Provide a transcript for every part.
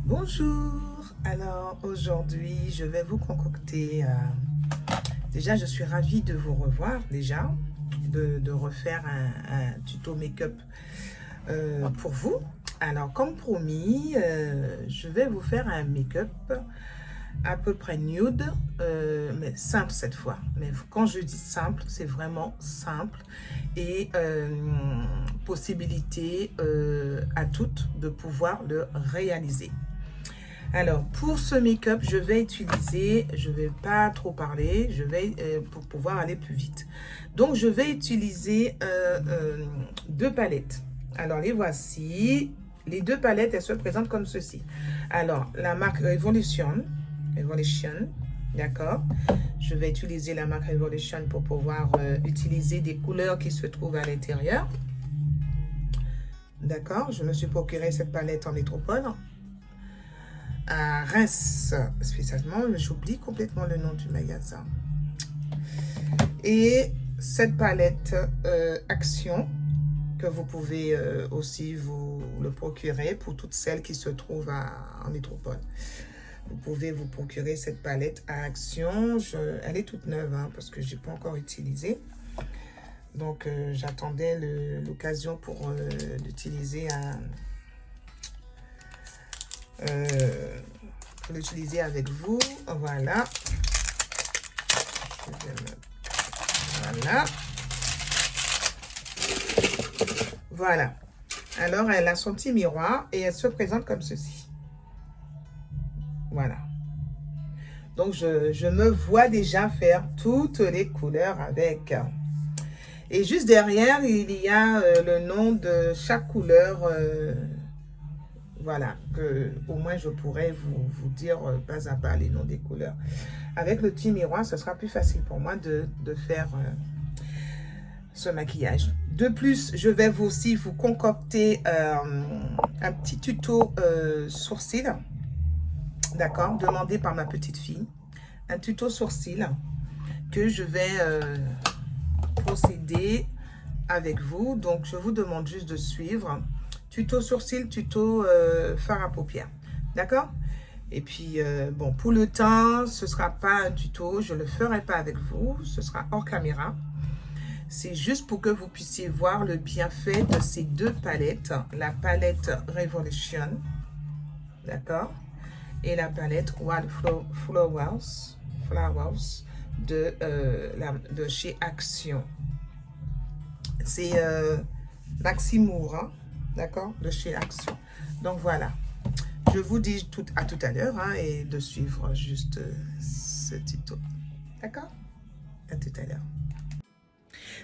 Bonjour, alors aujourd'hui je vais vous concocter, déjà je suis ravie de vous revoir déjà, de refaire un tuto make-up pour vous. Alors comme promis, je vais vous faire un make-up à peu près nude, mais simple cette fois. Mais quand je dis simple, c'est vraiment simple et possibilité à toutes de pouvoir le réaliser. Alors, pour ce make-up, je vais utiliser, je ne vais pas trop parler, je vais pour pouvoir aller plus vite. Donc, je vais utiliser deux palettes. Alors, les voici. Les deux palettes, elles se présentent comme ceci. Alors, la marque Revolution, d'accord. Je vais utiliser la marque Revolution pour pouvoir utiliser des couleurs qui se trouvent à l'intérieur. D'accord, je me suis procuré cette palette en métropole. À Reims, spécialement, j'oublie complètement le nom du magasin. Et cette palette Action, que vous pouvez aussi vous le procurer pour toutes celles qui se trouvent en métropole. Vous pouvez vous procurer cette palette à Action. Elle est toute neuve hein, parce que je n'ai pas encore utilisé. Donc, j'attendais l'occasion pour l'utiliser pour l'utiliser avec vous. Voilà. Voilà. Voilà. Alors, elle a son petit miroir et elle se présente comme ceci. Voilà. Donc, je me vois déjà faire toutes les couleurs avec. Et juste derrière, il y a le nom de chaque couleur. Voilà, que au moins je pourrais vous dire pas à pas les noms des couleurs. Avec le petit miroir, ce sera plus facile pour moi de faire ce maquillage. De plus, je vais aussi vous concocter un petit tuto sourcil. D'accord, demandé par ma petite fille. Un tuto sourcil que je vais procéder avec vous. Donc, je vous demande juste de suivre. Tuto sourcil, tuto fard à paupières. D'accord? Et puis, bon, pour le temps, ce ne sera pas un tuto. Je ne le ferai pas avec vous. Ce sera hors caméra. C'est juste pour que vous puissiez voir le bienfait de ces deux palettes. La palette Revolution. D'accord? Et la palette Wild Flowers de chez Action. C'est Maximour, hein? D'accord, de chez Action. Donc voilà, je vous dis à tout à l'heure hein, et de suivre juste ce tuto. D'accord, à tout à l'heure.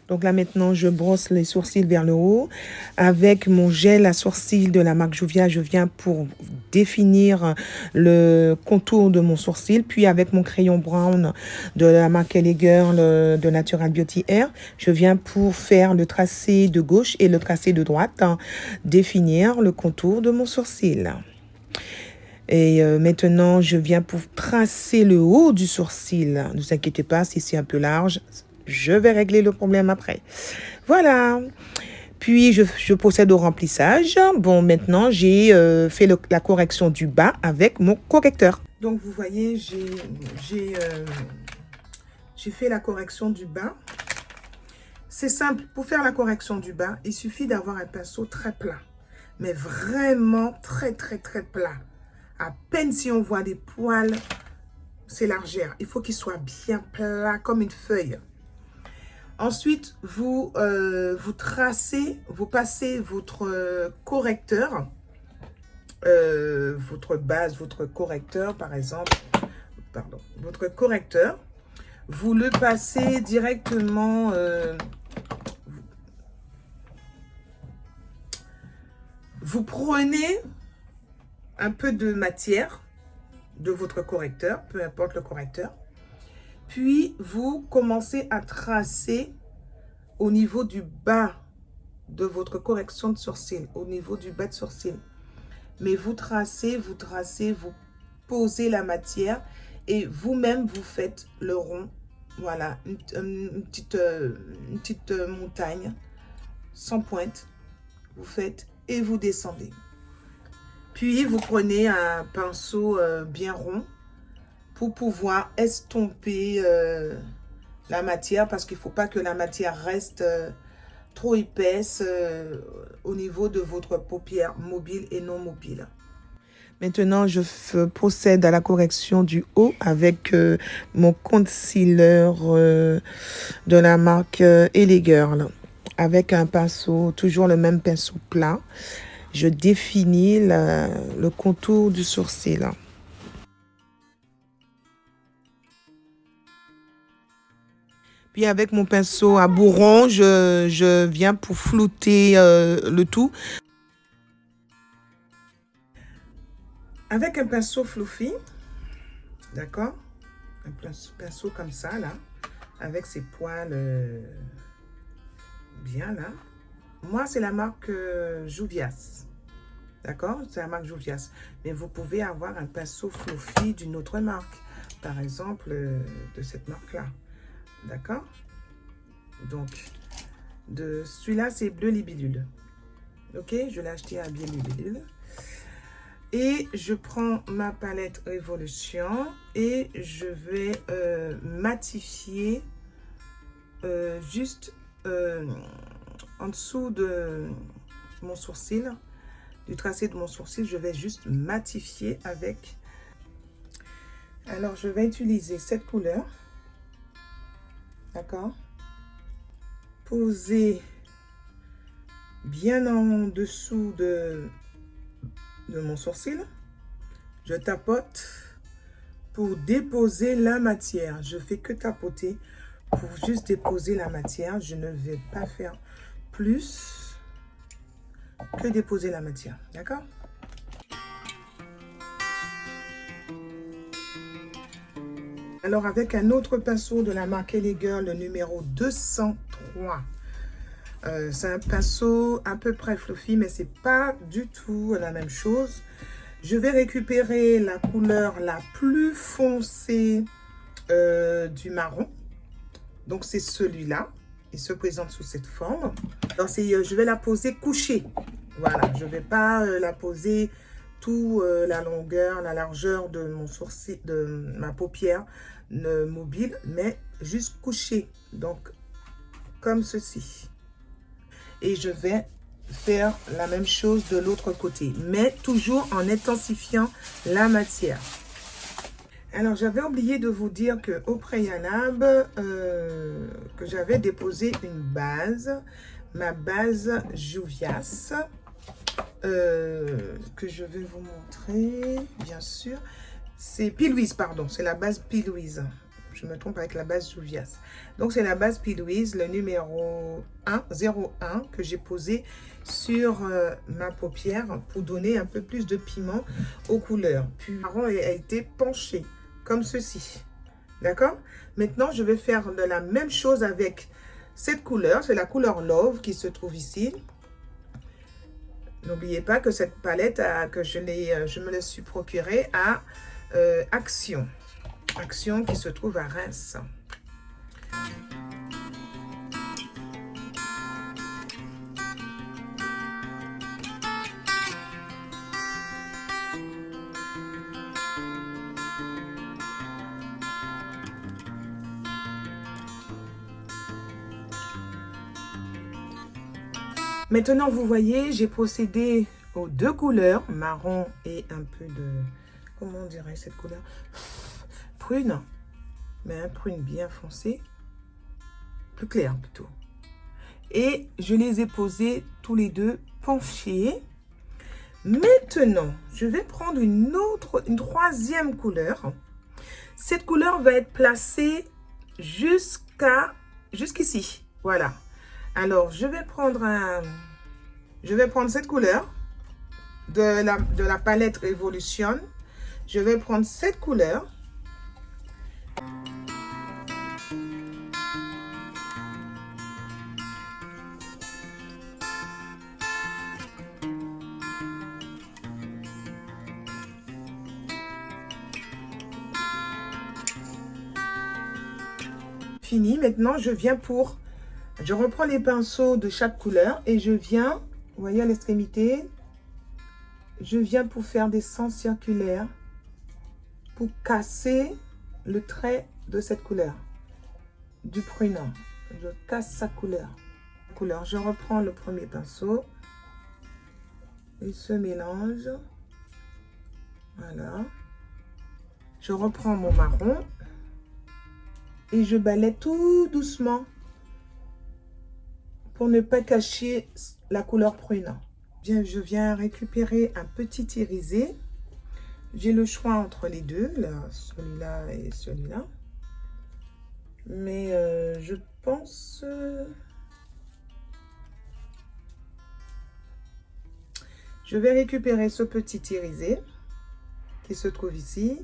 Donc là maintenant, je brosse les sourcils vers le haut. Avec mon gel à sourcils de la marque Juvia, je viens pour définir le contour de mon sourcil. Puis avec mon crayon brown de la marque Ellie Girl de Natural Beauty Air, je viens pour faire le tracé de gauche et le tracé de droite, hein, définir le contour de mon sourcil. Et maintenant, je viens pour tracer le haut du sourcil. Ne vous inquiétez pas si c'est un peu large. Je vais régler le problème après. Voilà. Puis, je procède au remplissage. Bon, maintenant, j'ai fait la correction du bas avec mon correcteur. Donc, vous voyez, j'ai fait la correction du bas. C'est simple. Pour faire la correction du bas, il suffit d'avoir un pinceau très plat. Mais vraiment très, très, très plat. À peine si on voit des poils s'élargir. Il faut qu'il soit bien plat, comme une feuille. Ensuite, vous tracez, vous passez votre correcteur, votre base, votre correcteur, par exemple, pardon, votre correcteur, vous le passez directement, vous prenez un peu de matière de votre correcteur, peu importe le correcteur, puis vous commencez à tracer au niveau du bas de votre correction de sourcil, au niveau du bas de sourcil. Mais vous tracez, vous posez la matière et vous-même vous faites le rond Voilà, une petite montagne sans pointe. Vous faites et vous descendez. Puis, vous prenez un pinceau bien rond pour pouvoir estomper la matière parce qu'il ne faut pas que la matière reste trop épaisse au niveau de votre paupière mobile et non mobile. Maintenant, je procède à la correction du haut avec mon concealer de la marque LA Girl. Avec un pinceau, toujours le même pinceau plat. Je définis le contour du sourcil. Puis avec mon pinceau à bourron, je viens pour flouter le tout. Avec un pinceau fluffy, d'accord? Un pinceau comme ça, là, avec ses poils bien là. Moi, c'est la marque Juvias. D'accord? C'est la marque Juvias. Mais vous pouvez avoir un pinceau fluffy d'une autre marque. Par exemple, de cette marque-là. D'accord? Donc, celui-là, c'est Bleu Libellule. Ok? Je l'ai acheté à Bleu Libellule. Et je prends ma palette Révolution et je vais matifier juste en dessous de mon sourcil, du tracé de mon sourcil, je vais juste matifier avec. Alors, je vais utiliser cette couleur, d'accord, poser bien en dessous de mon sourcil. Je tapote pour déposer la matière. Je fais que tapoter pour juste déposer la matière. Je ne vais pas faire plus que déposer la matière. D'accord? Alors, avec un autre pinceau de la marque LA Girl, le numéro 203. C'est un pinceau à peu près fluffy, mais c'est pas du tout la même chose. Je vais récupérer la couleur la plus foncée du marron. Donc, c'est celui-là. Il se présente sous cette forme. Alors, je vais la poser couchée. Voilà, je ne vais pas la poser tout la longueur, la largeur de mon sourcil, de ma paupière mobile, mais juste couchée. Donc, comme ceci. Et je vais faire la même chose de l'autre côté, mais toujours en intensifiant la matière. Alors, j'avais oublié de vous dire qu'au préalable, que j'avais déposé une base, ma base Juvias, que je vais vous montrer, bien sûr. C'est P. Louise, pardon, c'est la base P. Louise. Je me trompe avec la base Juvias. Donc, c'est la base P. Louise, le numéro 01 que j'ai posé sur ma paupière pour donner un peu plus de piment aux couleurs. Puis, le marron a été penché comme ceci. D'accord? Maintenant, je vais faire de la même chose avec cette couleur. C'est la couleur Love qui se trouve ici. N'oubliez pas que cette palette, je me la suis procurée à Action. Action qui se trouve à Reims. Maintenant, vous voyez, j'ai procédé aux deux couleurs, marron et un peu de, comment on dirait cette couleur? Prune, mais un prune bien foncé, plus clair plutôt. Et je les ai posés tous les deux penchés. Maintenant, je vais prendre une troisième couleur. Cette couleur va être placée jusqu'ici. Voilà. Alors, je vais prendre cette couleur de la palette Révolution. Je vais prendre cette couleur. fini. Maintenant, je viens pour... Je reprends les pinceaux de chaque couleur et je viens, vous voyez à l'extrémité, je viens pour faire des sens circulaires pour casser le trait de cette couleur, du pruneau. Je casse sa couleur. Je reprends le premier pinceau. Il se mélange. Voilà. Je reprends mon marron. Et je balaye tout doucement pour ne pas cacher la couleur prune. Bien, je viens récupérer un petit irisé. J'ai le choix entre les deux, celui-là et celui-là. Mais je pense... je vais récupérer ce petit irisé qui se trouve ici.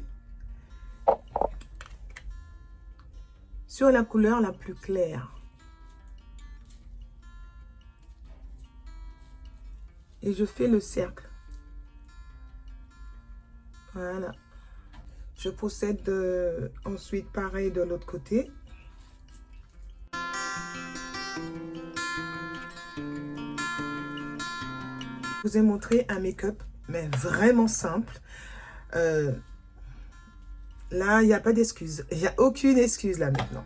Sur la couleur la plus claire. Et je fais le cercle. Voilà. Je procède ensuite pareil de l'autre côté. Je vous ai montré un make-up, mais vraiment simple. Là, il n'y a pas d'excuse. Il n'y a aucune excuse là maintenant.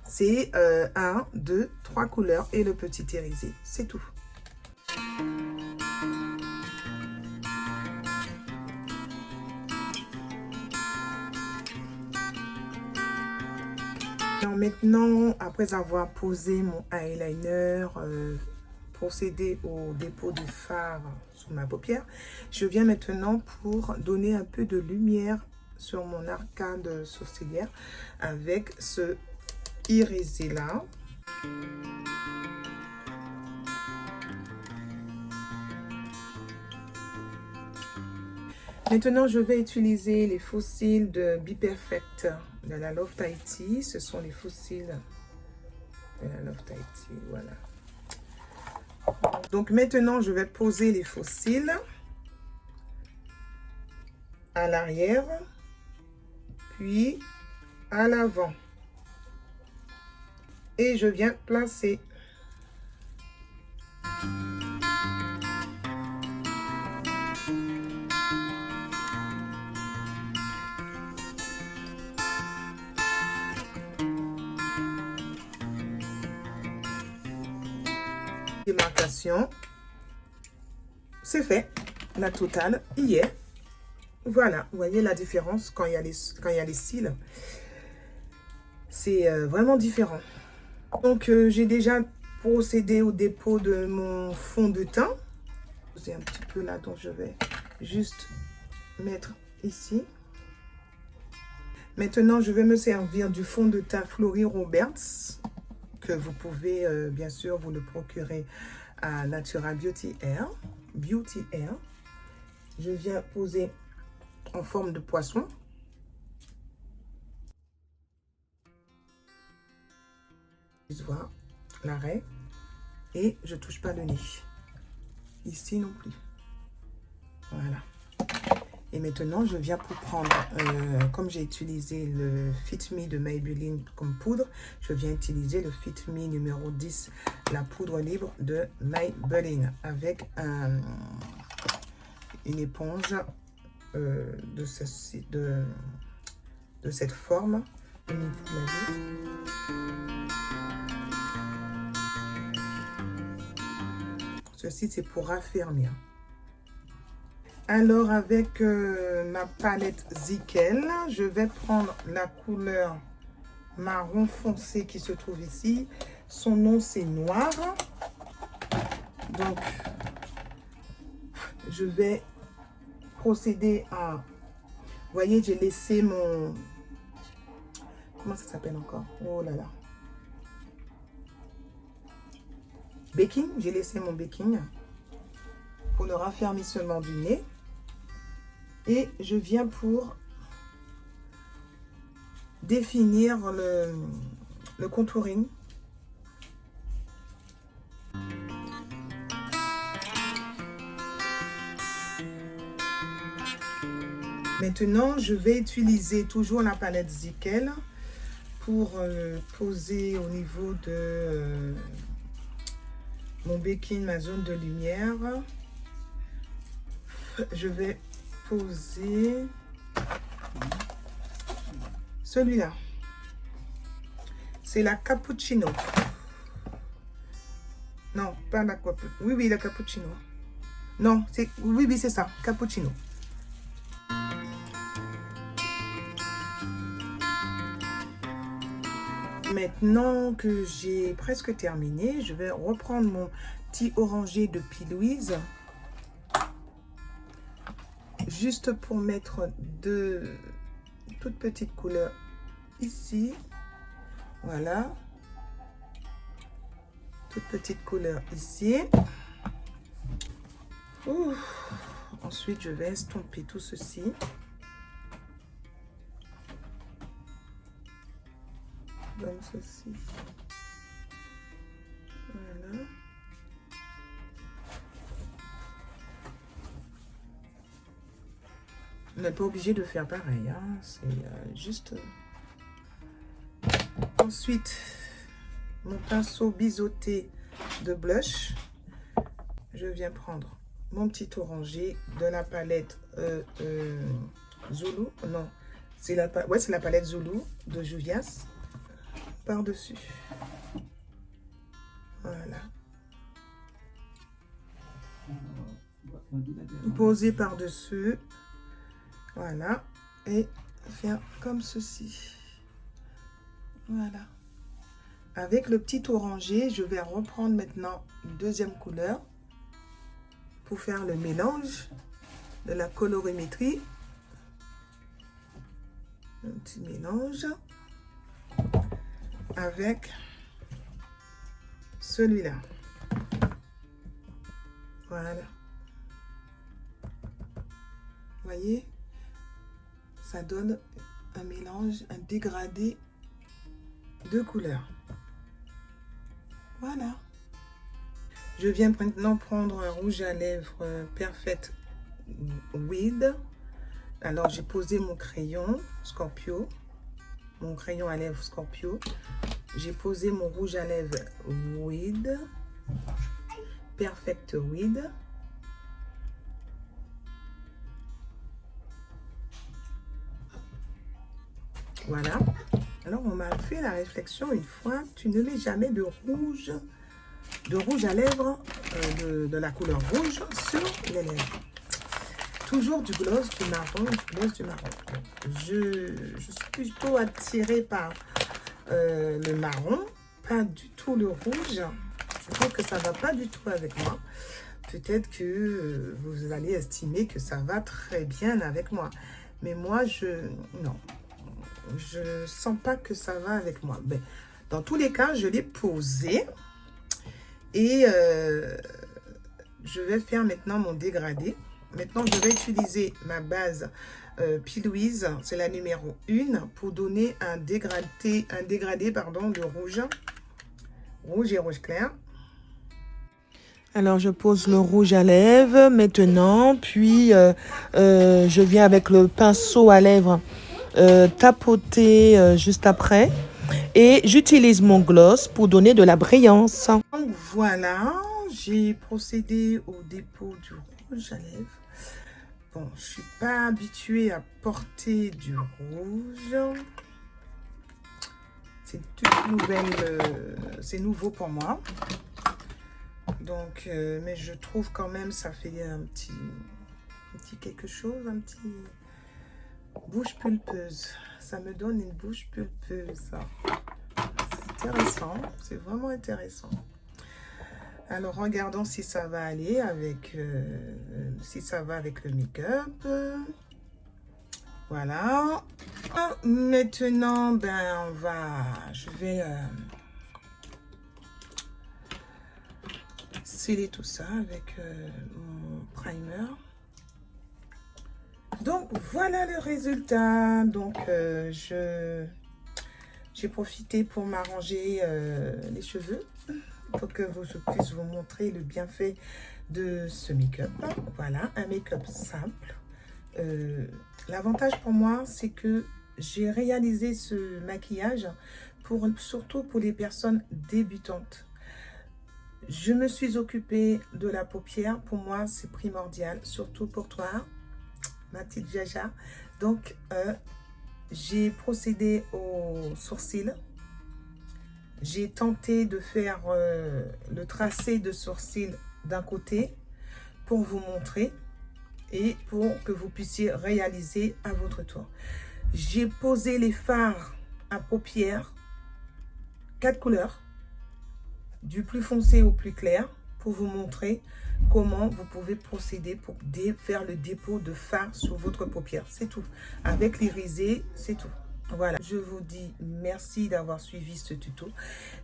C'est 1, 2, 3 couleurs et le petit irisé. C'est tout. Alors maintenant, après avoir posé mon eyeliner, procédé au dépôt du fard sous ma paupière, je viens maintenant pour donner un peu de lumière sur mon arcade sourcilière avec ce irisé là. Maintenant, je vais utiliser les faux cils de Be Perfect de la Love Tahiti. Ce sont les faux cils de la Love Tahiti, voilà. Donc maintenant, je vais poser les faux cils à l'arrière, puis à l'avant. Et je viens placer. Démarcation. C'est fait. La totale y est. Voilà, vous voyez la différence quand il y a les cils. C'est vraiment différent. Donc, j'ai déjà procédé au dépôt de mon fond de teint. C'est un petit peu là, donc je vais juste mettre ici. Maintenant, je vais me servir du fond de teint Fleury Roberts, que vous pouvez, bien sûr, vous le procurer à Natural Beauty Air. Je viens poser en forme de poisson. Voilà, l'arrêt. Et je ne touche pas le nez. Ici non plus. Voilà. Et maintenant, je viens pour prendre, comme j'ai utilisé le Fit Me de Maybelline comme poudre, je viens utiliser le Fit Me numéro 10, la poudre libre de Maybelline, avec une éponge de cette forme. Ceci, c'est pour raffermir. Alors, avec ma palette Zickel, je vais prendre la couleur marron foncé qui se trouve ici. Son nom, c'est Noir. Donc, je vais procéder à... Vous voyez, j'ai laissé mon... Comment ça s'appelle encore? Oh là là. Baking. J'ai laissé mon baking pour le raffermissement du nez. Et je viens pour définir le contouring. Maintenant, je vais utiliser toujours la palette Zickel pour poser au niveau de mon backing, ma zone de lumière, je vais poser celui-là. C'est la cappuccino. Non, pas la cappuccino. Oui, oui, la cappuccino. Non, c'est oui, oui, c'est ça, cappuccino. Maintenant que j'ai presque terminé, je vais reprendre mon petit orangé de P. Juste pour mettre deux toutes petites couleurs ici. Voilà. Toute petite couleur ici. Ouh. Ensuite, je vais estomper tout ceci. Comme ceci. Voilà. On n'est pas obligé de faire pareil, hein. C'est juste... Ensuite, mon pinceau biseauté de blush. Je viens prendre mon petit orangé de la palette Zulu. Non, c'est la palette Zulu de Juvia's. Par-dessus. Voilà. Poser par-dessus. Voilà. Et faire comme ceci. Voilà. Avec le petit orangé, je vais reprendre maintenant une deuxième couleur pour faire le mélange de la colorimétrie. Un petit mélange avec celui-là. Voilà. Voyez, ça donne un mélange, un dégradé de couleurs. Voilà. Je viens maintenant prendre un rouge à lèvres Perfect Weed. Alors, j'ai posé mon crayon Scorpio. Mon crayon à lèvres Scorpio. J'ai posé mon rouge à lèvres Weed. Perfect Weed. Voilà. Alors, on m'a fait la réflexion une fois, tu ne mets jamais de rouge à lèvres, de la couleur rouge sur les lèvres. Toujours du gloss, du marron, du gloss, du marron. Je suis plutôt attirée par le marron, pas du tout le rouge. Je trouve que ça ne va pas du tout avec moi. Peut-être que vous allez estimer que ça va très bien avec moi. Mais moi, non. Je sens pas que ça va avec moi. Mais dans tous les cas, je l'ai posé. Et je vais faire maintenant mon dégradé. Maintenant, je vais utiliser ma base P. Louise. C'est la numéro 1 pour donner un dégradé de rouge. Rouge et rouge clair. Alors, je pose le rouge à lèvres maintenant. Puis, je viens avec le pinceau à lèvres tapoter juste après. Et j'utilise mon gloss pour donner de la brillance. Donc, voilà, j'ai procédé au dépôt du rouge à lèvres. Bon, je ne suis pas habituée à porter du rouge. C'est toute nouvelle, c'est nouveau pour moi. Donc, mais je trouve quand même ça fait un petit quelque chose, un petit bouche pulpeuse. Ça me donne une bouche pulpeuse. C'est intéressant, c'est vraiment intéressant. Alors, regardons si ça va aller avec, avec le make-up. Voilà. Maintenant, ben, je vais sceller tout ça avec mon primer. Donc, voilà le résultat. Donc, j'ai profité pour m'arranger les cheveux pour que je puisse vous montrer le bienfait de ce make-up. Voilà, un make-up simple. L'avantage pour moi, c'est que j'ai réalisé ce maquillage surtout pour les personnes débutantes. Je me suis occupée de la paupière. Pour moi, c'est primordial, surtout pour toi, ma petite Jaja. Donc, j'ai procédé aux sourcils. J'ai tenté de faire le tracé de sourcils d'un côté pour vous montrer et pour que vous puissiez réaliser à votre tour. J'ai posé les fards à paupières, 4 couleurs, du plus foncé au plus clair, pour vous montrer comment vous pouvez procéder pour faire le dépôt de fard sur votre paupière. C'est tout. Avec l'irisé, c'est tout. Voilà, je vous dis merci d'avoir suivi ce tuto.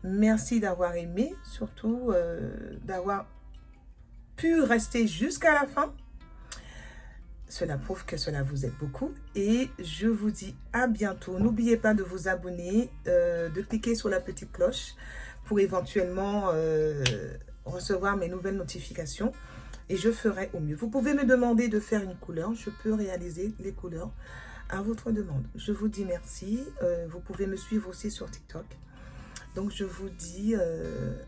Merci d'avoir aimé, surtout d'avoir pu rester jusqu'à la fin. Cela prouve que cela vous aide beaucoup. Et je vous dis à bientôt. N'oubliez pas de vous abonner, de cliquer sur la petite cloche pour éventuellement recevoir mes nouvelles notifications. Et je ferai au mieux. Vous pouvez me demander de faire une couleur. Je peux réaliser les couleurs à votre demande. Je vous dis merci. Vous pouvez me suivre aussi sur TikTok. Donc, je vous dis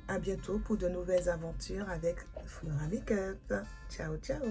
à bientôt pour de nouvelles aventures avec Flora Makeup. Ciao, ciao.